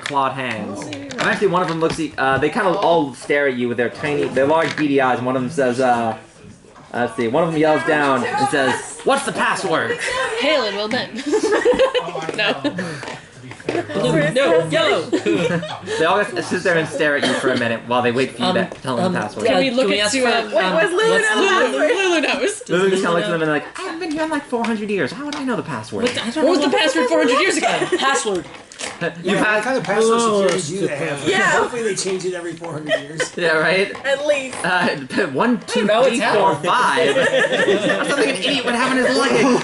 clawed hands. Eventually, one of them looks at they kind of all stare at you with their large beady eyes, and one of them says, let's see, one of them yells down and says, "What's the password?" Hail and well met. No. No, yellow! They all sit there and stare at you for a minute while they wait for you to tell them the password. Can we look at Lulu knows. Lulu just kind of looks at them and like, I haven't been here in like 400 years. How would I know the password? What was the password 400 years ago? Password. You've had what kind of password security do they have? Yeah. Hopefully they change it every 400 years. Yeah, right? At least. 1, 2, 3, 4, 5. That's something an idiot would have in his luggage.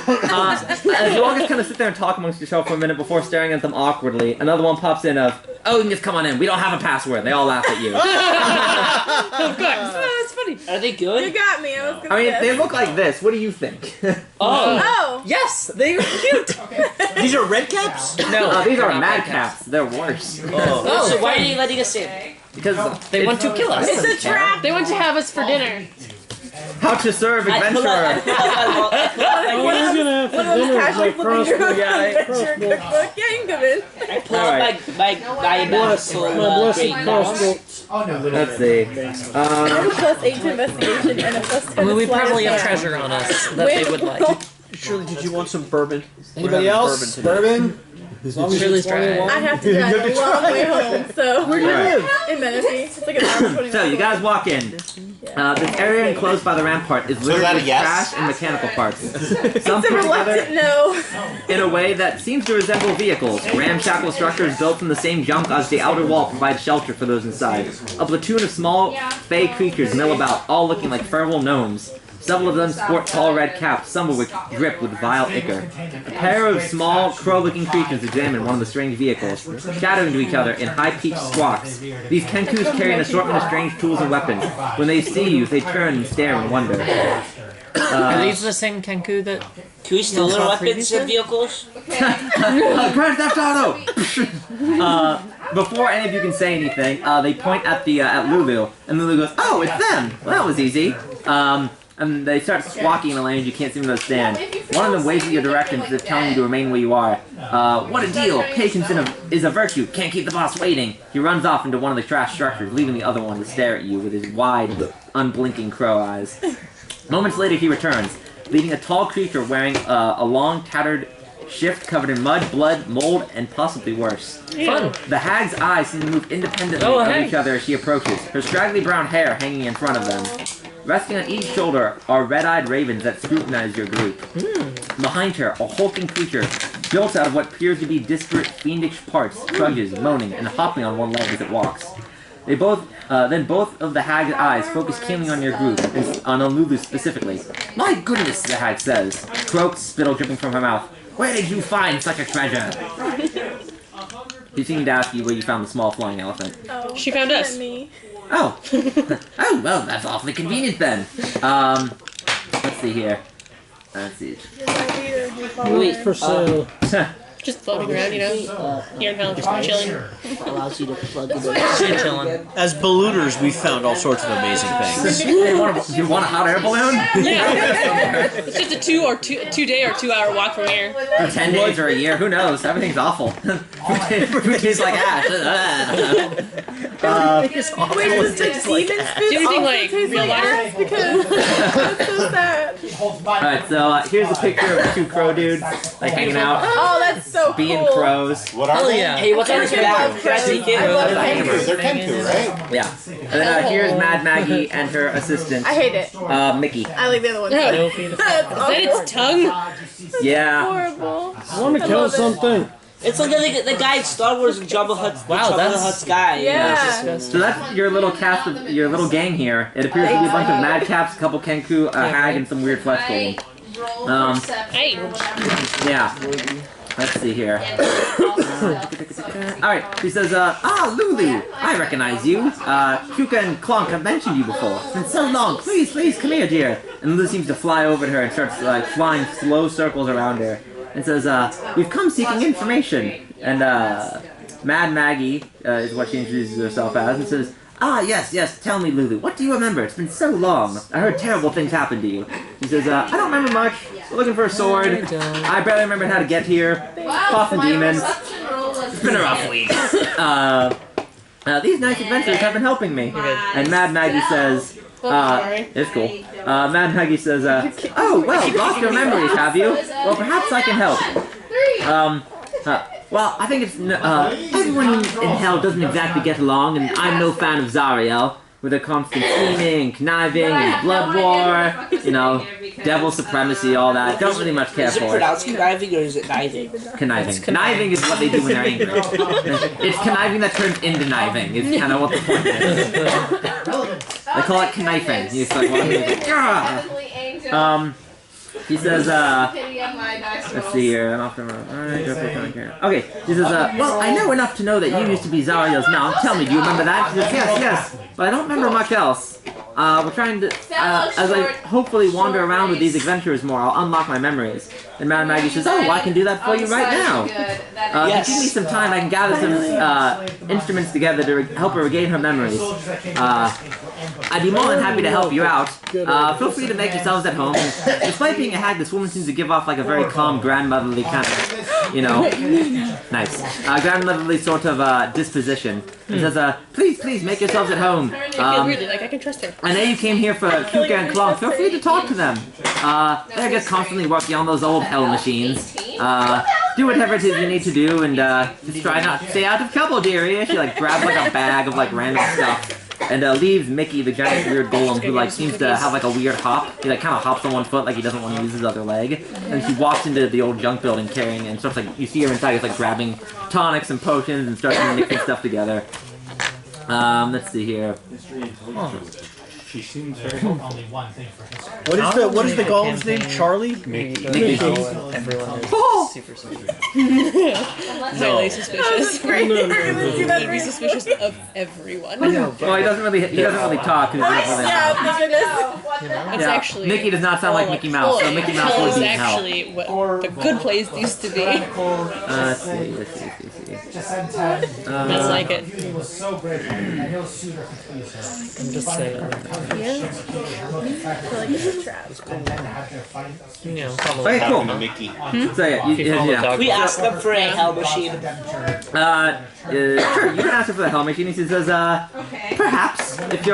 As you all just kind of sit there and talk amongst yourself for a minute before staring at them awkwardly, another one pops in of, "Oh, you can just come on in. We don't have a password." They all laugh at you. Oh, good. That's funny. Are they good? You got me. I was gonna I mean, guess. they look like this. What do you think? Oh. Yes, they were cute. These are red caps? No, these are madcaps. They're worse. Oh, so why are they letting us in? Because They want to kill us. It's a trap. They want to have us for dinner. how to serve adventurer. One of those casually flipping through adventure cookbook. Yeah, you can come in. I pull out my blessed crossbow. Let's see. I have a +8 to investigation and a +10 We to sleight of probably have hand. treasure on us that they would like. Shirley, did you want some bourbon? Anybody else? Bourbon? As long as Shirley's you're trying. 21. I have to drive a long way home, so Where do you live? in Menifee. It's like an hour and 20 So you guys walk in. This area enclosed by the rampart is littered with trash and mechanical parts. Some It's a put reluctant together no. in a way that seems to resemble vehicles. Ramshackle structures built from the same junk as the outer wall provide shelter for those inside. A platoon of small, fey creatures mill about, all looking like feral gnomes. Several of them sport tall red caps, some of which drip with vile ichor. A pair of small, crow-looking creatures examine one of the strange vehicles, shouting to each other in high-pitched squawks. These Kenkus carry an assortment of strange tools and weapons. When they see you, they turn and stare in wonder. Are these the same Kenku that... Can we steal their weapons and vehicles? Grand Theft Auto! Before any of you can say anything, they point at at Lulu, and Lulu goes, "Oh, it's them! Well, that was easy." And they start squawking in a language you can't seem to understand. One of them waves at your direction as if telling you to remain where you are. What a deal! Patience is a virtue. Can't keep the boss waiting. He runs off into one of the trash structures, leaving the other one to stare at you with his wide, unblinking crow eyes. Moments later, he returns, leading a tall creature wearing a long, tattered shift covered in mud, blood, mold, and possibly worse. Fun. The hag's eyes seem to move independently Oh, of hey. each other as she approaches, her straggly brown hair hanging in front of them. Resting on each shoulder are red-eyed ravens that scrutinize your group. Behind her, a hulking creature, built out of what appears to be disparate fiendish parts, trudges, moaning, and hopping on one leg as it walks. Then both of the hag's eyes focus keenly on your group, and on Lulu specifically. "My goodness," the hag says, croaks, spittle dripping from her mouth. "Where did you find such a treasure?" He seemed to ask you where you found the small flying elephant. Oh, She found us. and me. Oh. Oh, well, that's awfully convenient then. Let's see here. Let's see. You're my leader, you follow Wait, her. For sale. Just floating around, you know? Here in town, just chilling. Allows you to plug it in. Just chilling. As ballooners, we found all sorts of amazing things. You want a hot air balloon? Yeah. It's just a 2-day or 2-hour walk from here. For 10 days or a year, who knows? Everything's awful. Food tastes like ash. Wait, does the demon spit Do you think, also like, taste real like water? ass? Because that's so sad. Alright, so here's a picture of 2 crow dudes, like hanging out, Oh, that's so cool. being crows. What are Hell they? yeah. Hey, what's on I his love back? Can I crows. take it? I love Kenku. Kenku. They're Kenku, right? Yeah. And then here's Mad Maggie and her assistant, I hate it. Micky. I like the other one. No. That's Is that its tongue? Yeah. horrible. I want to kill something. It's like the guy in Star Wars and Jabba Hutt's Wow, Jabba the that's- Hutt's guy. Yeah. So that's your little cast of your little gang here. It appears to be a bunch of madcaps, a couple Kenku, a hag, and some weird flesh golem. Hey. Yeah. Let's see here. Alright, he says, Lulu, I recognize you. Kuka and Clonk have mentioned you before. It's been so long. Please, come here, dear. And Lulu seems to fly over to her and starts, flying slow circles around her. And says, we've come seeking information. And, Mad Maggie, is what she introduces herself as, and says, yes, tell me, Lulu, what do you remember? It's been so long. I heard terrible things happen to you. She says, I don't remember much. We're looking for a sword. I barely remember how to get here. Fought some demons. It's been a rough week. These nice adventures have been helping me. And Mad Maggie says, it's cool. Mad Maggie says, oh, well, lost your memories, have you? Well, perhaps I can help. Well, I think it's, everyone in hell doesn't exactly get along, and I'm no fan of Zariel, with her constant scheming, conniving, and blood war, you know, devil supremacy, all that. Don't really much care Is it for it. pronounced conniving or is it kniving? Conniving. Conniving is what they do when they're angry. It's conniving that turns into kniving, is kind of what the point is. They call it knifing. He's like, he says, let's see here, okay, he says, well, I know enough to know that you used to be Zariel's mom. Tell me, do you remember that? He says, yes, but I don't remember much else. We're trying to, as I hopefully wander around with these adventurers more, I'll unlock my memories. And Mad Maggie says, oh, well, I can do that for you right now. If you give me some time, I can gather some instruments together to help her regain her memories. I'd be more than happy to help you out. Feel free to make yourselves at home. Despite being a hag, this woman seems to give off like a very calm, grandmotherly kind of, you know, nice, grandmotherly sort of disposition. And says, please make yourselves at home. Really, like I can trust her. I know you came here for Kenku and Klong. Feel free to talk to them. They're just constantly working on those old hell machines. Do whatever it is you need to do, and just try not to stay out of trouble, dearie. She like grabs like a bag of like random stuff. And leaves Micky, the giant weird golem, who like seems to have like a weird hop. He like kind of hops on one foot like he doesn't want to use his other leg. And she walks into the old junk building carrying, and starts like, you see her inside, he's like grabbing tonics and potions and starts mixing stuff together. Let's see here. She seems very only one thing for history. What is the golem's name? Charlie? Micky. Everyone is super suspicious. Highly suspicious. Great. He'd be suspicious of everyone. Well, he doesn't really talk. He doesn't really It's actually Micky does not sound like Mickey Mouse, so Mickey Mouse hell would is be in hell. actually what the good place used to be. Let's see. That's like it. He was so great, and he'll shoot her to please her. I'm just saying. Yeah. Like it's a trap. You know, Okay, cool. Mickey. So yeah. We asked them for a hell machine. Sure, you can ask her for the hell machine. He says, perhaps, if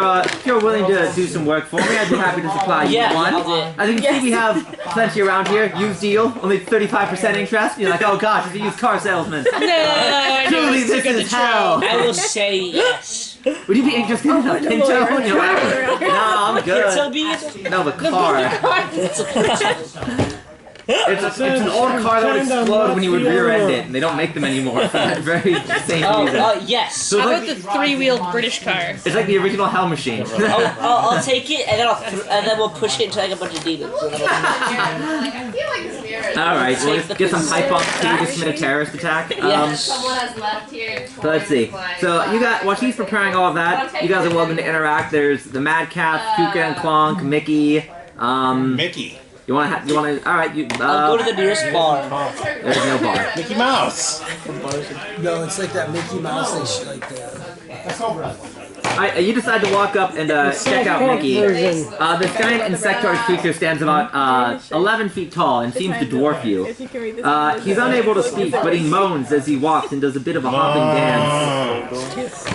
you're willing to do some work for me, I'd be happy to supply you one. I think we have plenty around here. Used deal, only 35% interest. You're like, oh gosh, it's a used car salesman. No, I know. Truly, this is hell. I will say yes. Would you be interested in a Pinto? And you're like, no, I'm good. No, the car. It's an old car that would explode when you would rear-end it, and they don't make them anymore for that very same reason. Yes. So How like, about the three-wheeled British car? it's like the original Hell Machine. I'll take it, and then we'll push it into like a bunch of demons. Alright, we'll just get some pipe bombs to commit a terrorist attack. Someone has left here. So let's see. So you got, while she's preparing all of that, you guys are welcome to interact. There's the Mad Cat, Kenku and Klong, Micky. Mickey. You wanna, alright, I'll go to the nearest bar. There's no bar. Mickey Mouse. No, it's like that Mickey Mouse like Alright, you decide to walk up and check out Micky. This giant insectoid creature stands about 11 feet tall and seems to dwarf you. He's unable to speak, but he moans as he walks and does a bit of a hopping dance.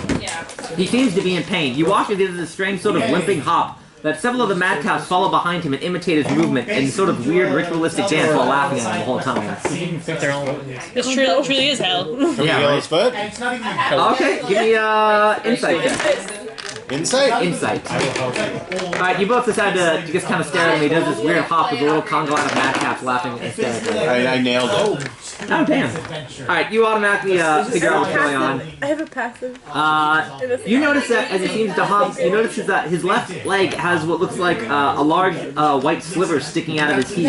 He seems to be in pain. You watch as he does a strange sort of limping hop that several of the madcaps follow behind him and imitate his movement in sort of weird ritualistic dance while laughing at him the whole time. This truly is hell. Yeah. Okay, give me insight check. Insight. Alright, you both decide to just kind of stare at him. He does this weird hop with a little conga line of madcaps laughing hysterically. I nailed it. Oh, damn. Alright, you automatically figure out what's going on. I have a passive. You notice that as he seems to hop, you notice that his left leg has what looks like a large white sliver sticking out of his heel.